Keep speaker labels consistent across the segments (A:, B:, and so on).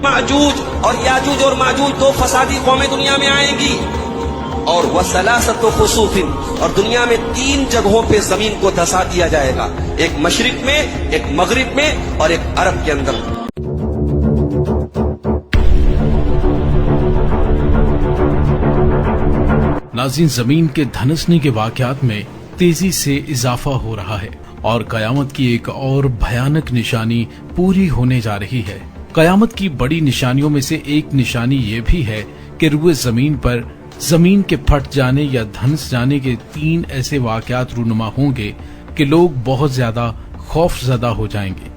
A: माजूज और याजूज और माजूज दो फसादी कौमें दुनिया में आएंगी, और वसलासतु खुसूफिन, और दुनिया में 3 जगहों पे जमीन को धसा दिया जाएगा, एक मशरिक में, एक मगरिब में और एक अरब के अंदर।
B: नाज़रीन, जमीन के धंसने के वाकयात में तेजी से इजाफा हो रहा है और कयामत की एक और भयानक निशानी पूरी होने जा रही है। कयामत की बड़ी निशानियों में से एक निशानी ये भी है कि रुए जमीन पर जमीन के फट जाने या धंस जाने के 3 ऐसे वाकयात रूनुमा होंगे कि लोग बहुत ज्यादा खौफजदा हो जाएंगे,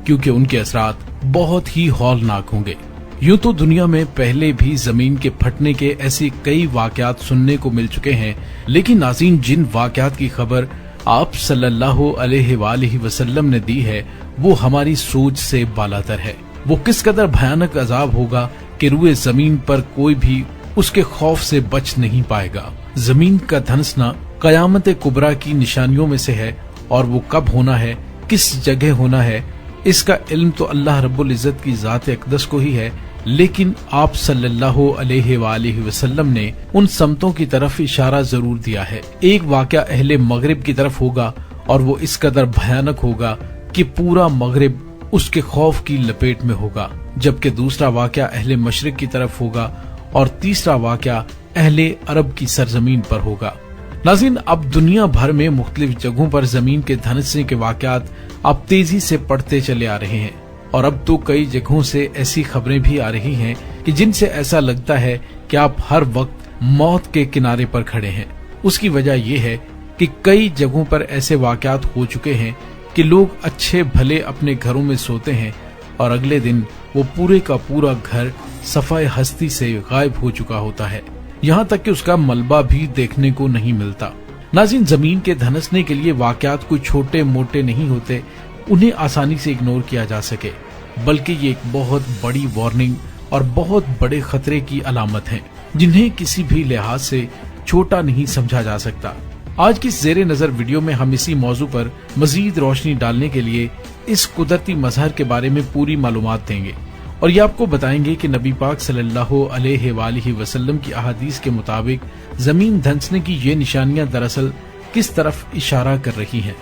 B: क्योंकि उनके असरात बहुत ही हौलनाक होंगे। यूं तो दुनिया में पहले भी जमीन के फटने के ऐसे कई वाकयात सुनने को मिल चुके हैं, लेकिन नाज़रीन, जिन वाकयात की खबर आप सल्लल्लाहु अलैहि वसल्लम ने दी है वो हमारी सोच से बालातर है। वो किस कदर भयानक अजाब होगा कि रुए जमीन पर कोई भी उसके खौफ से बच नहीं पाएगा। जमीन का धंसना कयामत कुबरा की निशानियों में से है, और वो कब होना है, किस जगह होना है, इसका इल्म तो अल्लाह रब्बुल इज्जत की जात अक़दस को ही है। लेकिन आप सल्लल्लाहु अलैहि वसल्लम ने उन समतों की तरफ इशारा जरूर दिया है। एक वाक़या अहले मगरिब की तरफ होगा और वो इस कदर भयानक होगा कि पूरा मगरिब उसके खौफ की लपेट में होगा, जबकि दूसरा वाक़या अहले मशरिक की तरफ होगा और तीसरा वाक़या अहले अरब की सरजमीन पर होगा। नाज़रीन, अब दुनिया भर में मुख्तलिफ जगहों पर जमीन के धंसने के वाक़यात अब तेजी से बढ़ते चले आ रहे हैं, और अब तो कई जगहों से ऐसी खबरें भी आ रही हैं कि जिनसे ऐसा लगता है कि आप हर वक्त मौत के किनारे पर खड़े हैं। उसकी वजह यह है कि कई जगहों पर ऐसे वाक़यात हो चुके हैं कि लोग अच्छे भले अपने घरों में सोते हैं और अगले दिन वो पूरे का पूरा घर सफाए हस्ती से गायब हो चुका होता है, यहाँ तक कि उसका मलबा भी देखने को नहीं मिलता। नाज़रीन, जमीन के धंसने के लिए वाक़यात कोई छोटे मोटे नहीं होते, उन्हें आसानी से इग्नोर किया जा सके, बल्कि ये एक बहुत बड़ी वार्निंग और बहुत बड़े खतरे की अलामत है, जिन्हें किसी भी लिहाज से छोटा नहीं समझा जा सकता। आज की ज़ेरे नजर वीडियो में हम इसी मौजू पर मजीद रोशनी डालने के लिए इस कुदरती मजहर के बारे में पूरी मालूमात देंगे, और ये आपको बताएंगे कि नबी पाक सल्लल्लाहु अलैहि वसल्लम की अहादीस के मुताबिक जमीन धंसने की ये निशानियां दरअसल किस तरफ इशारा कर रही हैं।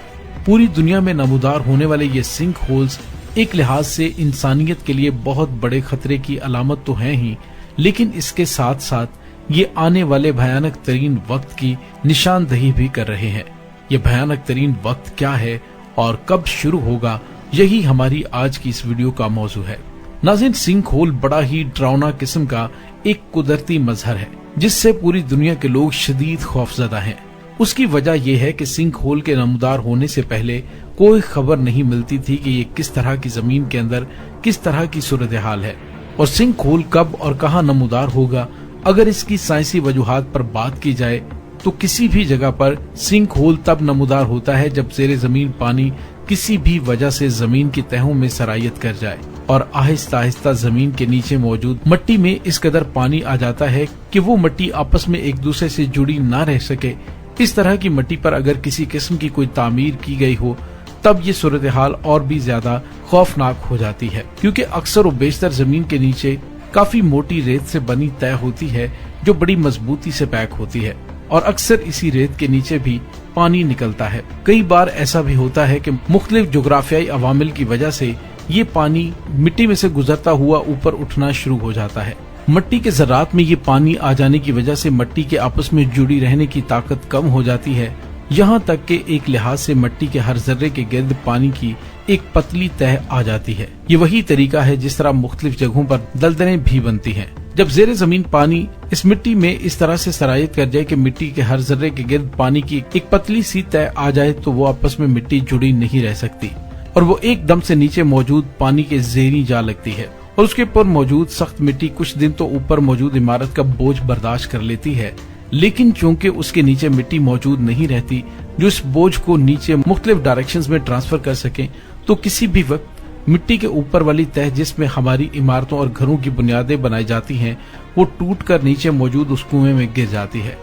B: पूरी दुनिया में नमूदार होने वाले ये सिंक होल्स एक लिहाज से इंसानियत के लिए बहुत बड़े खतरे की अलामत तो हैं ही, लेकिन इसके साथ साथ ये आने वाले भयानक तरीन वक्त की निशानदही भी कर रहे हैं। ये भयानक तरीन वक्त क्या है और कब शुरू होगा, यही हमारी आज की इस वीडियो का मौजू है। नाज़रीन, सिंक होल बड़ा ही डरावना किस्म का एक कुदरती मजहर है, जिससे पूरी दुनिया के लोग शदीद खौफजदा हैं। उसकी वजह यह है कि सिंक होल के नमूदार होने से पहले कोई खबर नहीं मिलती थी कि ये किस तरह की जमीन के अंदर किस तरह की सूरत हाल है, और सिंक होल कब और कहां नमूदार होगा। अगर इसकी साइंसी वजूहात पर बात की जाए तो किसी भी जगह पर सिंक होल तब नमूदार होता है जब ज़ेरे जमीन पानी किसी भी वजह से जमीन की तहों में सरायत कर जाए और आहिस्ता आहिस्ता जमीन के नीचे मौजूद मिट्टी में इस कदर पानी आ जाता है कि वो मिट्टी आपस में एक दूसरे से जुड़ी ना रह सके। इस तरह की मिट्टी पर अगर किसी किस्म की कोई तामीर की गई हो तब ये सूरत हाल और भी ज्यादा खौफनाक हो जाती है, क्योंकि अक्सर और बेशतर जमीन के नीचे काफी मोटी रेत से बनी तय होती है जो बड़ी मजबूती से पैक होती है, और अक्सर इसी रेत के नीचे भी पानी निकलता है। कई बार ऐसा भी होता है कि मुख्तलिफ जोग्राफियाई अवामिल की वजह से ये पानी मिट्टी में से गुजरता हुआ ऊपर उठना शुरू हो जाता है। मिट्टी के ज़रात में ये पानी आ जाने की वजह से मिट्टी के आपस में जुड़ी रहने की ताकत कम हो जाती है, यहाँ तक कि एक लिहाज से मिट्टी के हर जर्रे के गिर्द पानी की एक पतली तह आ जाती है। ये वही तरीका है जिस तरह मुख्तलिफ जगहों पर दलदलें भी बनती हैं। जब ज़ेरे जमीन पानी इस मिट्टी में इस तरह से सरायत कर जाए कि मिट्टी के हर जर्रे के गिर्द पानी की एक पतली सी तह आ जाए तो वो आपस में मिट्टी जुड़ी नहीं रह सकती और वो एकदम से नीचे मौजूद पानी के ज़ेरी जा लगती है, और उसके ऊपर मौजूद सख्त मिट्टी कुछ दिन तो ऊपर मौजूद इमारत का बोझ बर्दाश्त कर लेती है, लेकिन चूंकि उसके नीचे मिट्टी मौजूद नहीं रहती जो इस बोझ को नीचे मुख्तलिफ डायरेक्शंस में ट्रांसफर कर सके, तो किसी भी वक्त मिट्टी के ऊपर वाली तह जिसमें हमारी इमारतों और घरों की बुनियादें बनाई जाती हैं वो टूटकर नीचे मौजूद उस कुएं में गिर जाती है।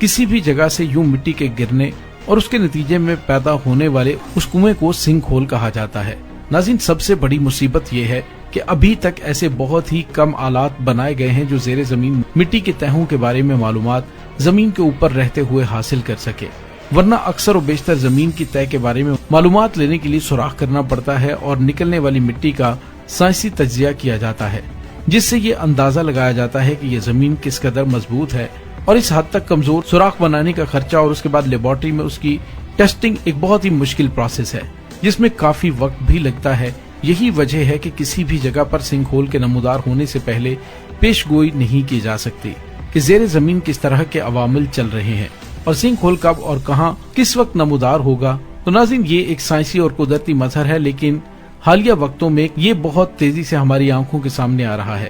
B: किसी भी जगह से यूं मिट्टी के गिरने और उसके नतीजे में पैदा होने वाले उस कुएं को सिंक होल कहा जाता है। नाज़रीन, सबसे बड़ी मुसीबत ये है कि کہ ابھی تک ایسے بہت ہی کم آلات بنائے گئے ہیں جو زیر زمین مٹی کے تہوں کے بارے میں معلومات زمین کے اوپر رہتے ہوئے حاصل کر سکے، ورنہ اکثر و بیشتر زمین کی تہ کے بارے میں معلومات لینے کے لیے سوراخ کرنا پڑتا ہے اور نکلنے والی مٹی کا سائنسی تجزیہ کیا جاتا ہے، جس سے یہ اندازہ لگایا جاتا ہے کہ یہ زمین کس قدر مضبوط ہے اور اس حد تک کمزور۔ سوراخ بنانے کا خرچہ اور اس کے بعد لیبارٹری میں اس کی ٹیسٹنگ ایک بہت ہی مشکل پروسیس ہے جس میں کافی وقت بھی لگتا ہے۔ یہی وجہ ہے کہ کسی بھی جگہ پر سنک ہول کے نمودار ہونے سے پہلے پیش گوئی نہیں کی جا سکتی کہ زیر زمین کس طرح کے عوامل چل رہے ہیں اور سنک ہول کب اور کہاں کس وقت نمودار ہوگا۔ تو ناظرین، یہ ایک سائنسی اور قدرتی مظہر ہے، لیکن حالیہ وقتوں میں یہ بہت تیزی سے ہماری آنکھوں کے سامنے آ رہا ہے۔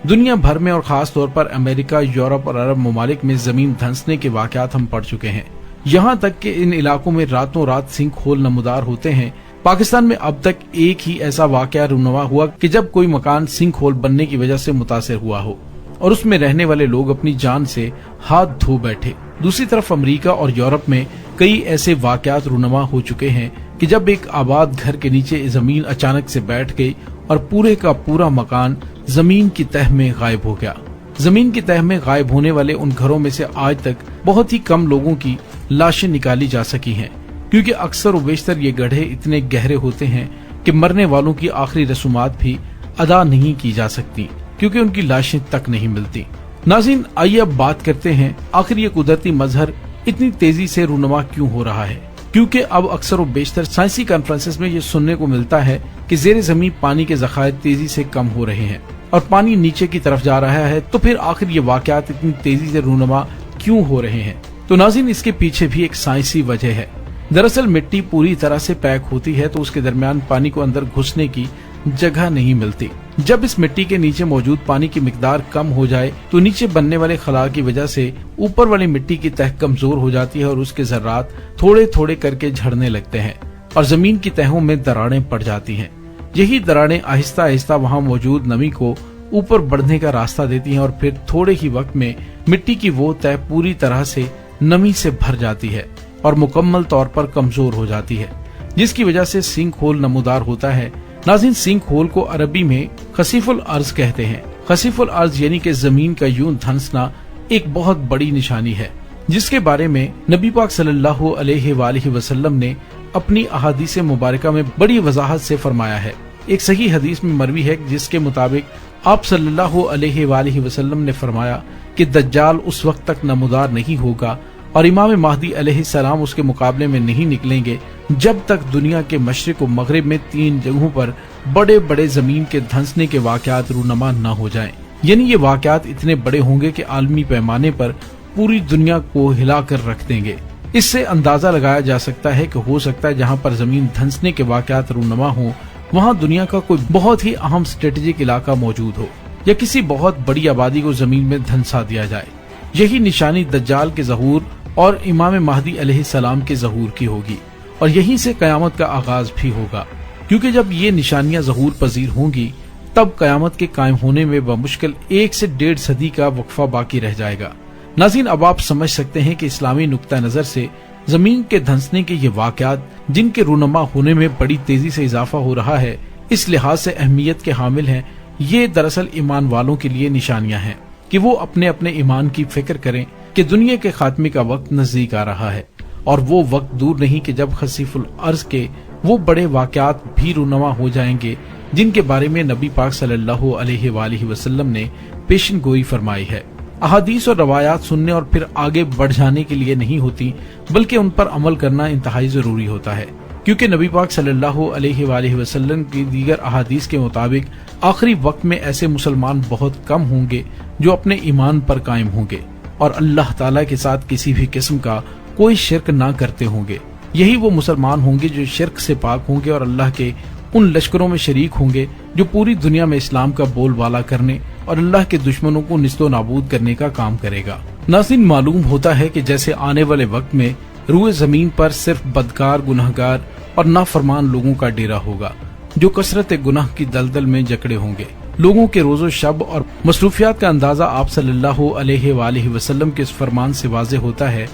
B: دنیا بھر میں اور خاص طور پر امریکہ، یورپ اور عرب ممالک میں زمین دھنسنے کے واقعات ہم پڑھ چکے ہیں، یہاں تک کہ ان علاقوں میں راتوں رات سنک ہول نمودار ہوتے ہیں۔ پاکستان میں اب تک ایک ہی ایسا واقعہ رونما ہوا کہ جب کوئی مکان سنک ہول بننے کی وجہ سے متاثر ہوا ہو اور اس میں رہنے والے لوگ اپنی جان سے ہاتھ دھو بیٹھے۔ دوسری طرف امریکہ اور یورپ میں کئی ایسے واقعات رونما ہو چکے ہیں کہ جب ایک آباد گھر کے نیچے زمین اچانک سے بیٹھ گئی اور پورے کا پورا مکان زمین کی تہ میں غائب ہو گیا۔ زمین کی تہ میں غائب ہونے والے ان گھروں میں سے آج تک بہت ہی کم لوگوں کی لاشیں نکالی جا سکی ہیں، کیونکہ اکثر و بیشتر یہ گڑھے اتنے گہرے ہوتے ہیں کہ مرنے والوں کی آخری رسومات بھی ادا نہیں کی جا سکتی، کیونکہ ان کی لاشیں تک نہیں ملتی۔ ناظرین، آئیے اب بات کرتے ہیں آخر یہ قدرتی مظہر اتنی تیزی سے رونما کیوں ہو رہا ہے۔ کیونکہ اب اکثر و بیشتر سائنسی کانفرنسز میں یہ سننے کو ملتا ہے کہ زیر زمین پانی کے ذخائر تیزی سے کم ہو رہے ہیں اور پانی نیچے کی طرف جا رہا ہے، تو پھر آخر یہ واقعات اتنی تیزی سے رونما کیوں ہو رہے ہیں؟ تو ناظرین، اس کے پیچھے بھی ایک سائنسی وجہ ہے۔ دراصل مٹی پوری طرح سے پیک ہوتی ہے تو اس کے درمیان پانی کو اندر گھسنے کی جگہ نہیں ملتی۔ جب اس مٹی کے نیچے موجود پانی کی مقدار کم ہو جائے تو نیچے بننے والے خلا کی وجہ سے اوپر والی مٹی کی تہ کمزور ہو جاتی ہے اور اس کے ذرات تھوڑے تھوڑے کر کے جھڑنے لگتے ہیں اور زمین کی تہوں میں دراڑیں پڑ جاتی ہیں۔ یہی دراڑیں آہستہ آہستہ وہاں موجود نمی کو اوپر بڑھنے کا راستہ دیتی ہیں اور پھر تھوڑے ہی وقت میں مٹی کی وہ تہ پوری طرح سے نمی سے بھر جاتی ہے اور مکمل طور پر کمزور ہو جاتی ہے، جس کی وجہ سے سنک ہول نمودار ہوتا ہے۔ ناظرین، سنک ہول کو عربی میں خسیف الارض کہتے ہیں۔ خسیف الارض یعنی کہ زمین کا یوں دھنسنا ایک بہت بڑی نشانی ہے، جس کے بارے میں نبی پاک صلی اللہ علیہ وآلہ وسلم نے اپنی احادیث مبارکہ میں بڑی وضاحت سے فرمایا ہے۔ ایک صحیح حدیث میں مروی ہے جس کے مطابق آپ صلی اللہ علیہ وآلہ وسلم نے فرمایا کہ دجال اس وقت تک نمودار نہیں ہوگا اور امام مہدی علیہ السلام اس کے مقابلے میں نہیں نکلیں گے جب تک دنیا کے مشرق و مغرب میں 3 جگہوں پر بڑے بڑے زمین کے دھنسنے کے واقعات رونما نہ ہو جائیں۔ یعنی یہ واقعات اتنے بڑے ہوں گے کہ عالمی پیمانے پر پوری دنیا کو ہلا کر رکھ دیں گے۔ اس سے اندازہ لگایا جا سکتا ہے کہ ہو سکتا ہے جہاں پر زمین دھنسنے کے واقعات رونما ہوں وہاں دنیا کا کوئی بہت ہی اہم اسٹریٹجک علاقہ موجود ہو یا کسی بہت بڑی آبادی کو زمین میں دھنسا دیا جائے۔ یہی نشانی دجال کے ظہور اور امام مہدی علیہ السلام کے ظہور کی ہوگی اور یہیں سے قیامت کا آغاز بھی ہوگا، کیونکہ جب یہ نشانیاں ظہور پذیر ہوں گی تب قیامت کے قائم ہونے میں بمشکل 1 سے 1.5 صدی کا وقفہ باقی رہ جائے گا۔ ناظرین، اب آپ سمجھ سکتے ہیں کہ اسلامی نقطہ نظر سے زمین کے دھنسنے کے یہ واقعات جن کے رونما ہونے میں بڑی تیزی سے اضافہ ہو رہا ہے اس لحاظ سے اہمیت کے حامل ہیں۔ یہ دراصل ایمان والوں کے لیے نشانیاں ہیں کہ وہ اپنے اپنے ایمان کی فکر کریں کہ دنیا کے خاتمے کا وقت نزدیک آ رہا ہے اور وہ وقت دور نہیں کہ جب خسیف الارض کے وہ بڑے واقعات بھی رونما ہو جائیں گے جن کے بارے میں نبی پاک صلی اللہ علیہ وآلہ وسلم نے پیشن گوئی فرمائی ہے۔ احادیث اور روایات سننے اور پھر آگے بڑھ جانے کے لیے نہیں ہوتی بلکہ ان پر عمل کرنا انتہائی ضروری ہوتا ہے، کیونکہ نبی پاک صلی اللہ علیہ وآلہ وسلم کی دیگر احادیث کے مطابق آخری وقت میں ایسے مسلمان بہت کم ہوں گے جو اپنے ایمان پر قائم ہوں گے اور اللہ تعالیٰ کے ساتھ کسی بھی قسم کا کوئی شرک نہ کرتے ہوں گے۔ یہی وہ مسلمان ہوں گے جو شرک سے پاک ہوں گے اور اللہ کے ان لشکروں میں شریک ہوں گے جو پوری دنیا میں اسلام کا بول بالا کرنے اور اللہ کے دشمنوں کو نیست و نابود کرنے کا کام کرے گا۔ ناظرین، معلوم ہوتا ہے کہ جیسے آنے والے وقت میں روئے زمین پر صرف بدکار، گناہگار اور نافرمان لوگوں کا ڈیرا ہوگا جو کثرت گناہ کی دلدل میں جکڑے ہوں گے۔ لوگوں کے روز و شب اور مصروفیات کا اندازہ آپ صلی اللہ علیہ وآلہ وسلم کے اس فرمان سے واضح ہوتا ہے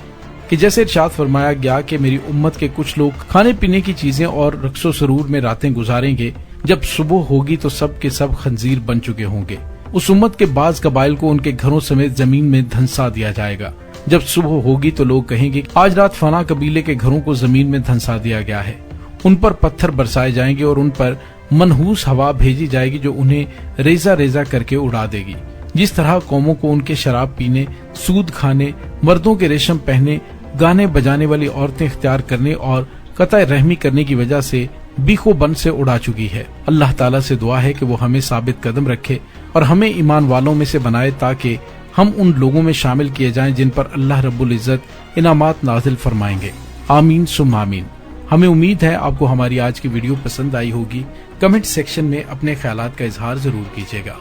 B: کہ جیسے ارشاد فرمایا گیا کہ میری امت کے کچھ لوگ کھانے پینے کی چیزیں اور رقص و سرور میں راتیں گزاریں گے जब सुबह होगी तो सब के सब खंजीर बन चुके होंगे। उस उम्मत के बाज कबाइल को उनके घरों समेत जमीन में धंसा दिया जाएगा। जब सुबह होगी तो लोग कहेंगे आज रात फना कबीले के घरों को जमीन में धंसा दिया गया है। उन पर पत्थर बरसाए जाएंगे और उन पर मनहूस हवा भेजी जाएगी जो उन्हें रेजा रेजा करके उड़ा देगी। जिस तरह कौमों को उनके शराब पीने, सूद खाने, मर्दों के रेशम पहने, गाने बजाने वाली औरतें इख्तियार करने और कतई रहमी करने की वजह से बीखो बन से उड़ा चुकी है। अल्लाह ताला से दुआ है कि वो हमें साबित कदम रखे और हमें ईमान वालों में से बनाए ताकि हम उन लोगों में शामिल किए जाएं जिन पर अल्लाह रब्बुल इज्जत इनामात नाजिल फरमाएंगे। आमीन सुम आमीन। हमें उम्मीद है आपको हमारी आज की वीडियो पसंद आई होगी। कमेंट सेक्शन में अपने ख्यालात का इजहार जरूर कीजिएगा।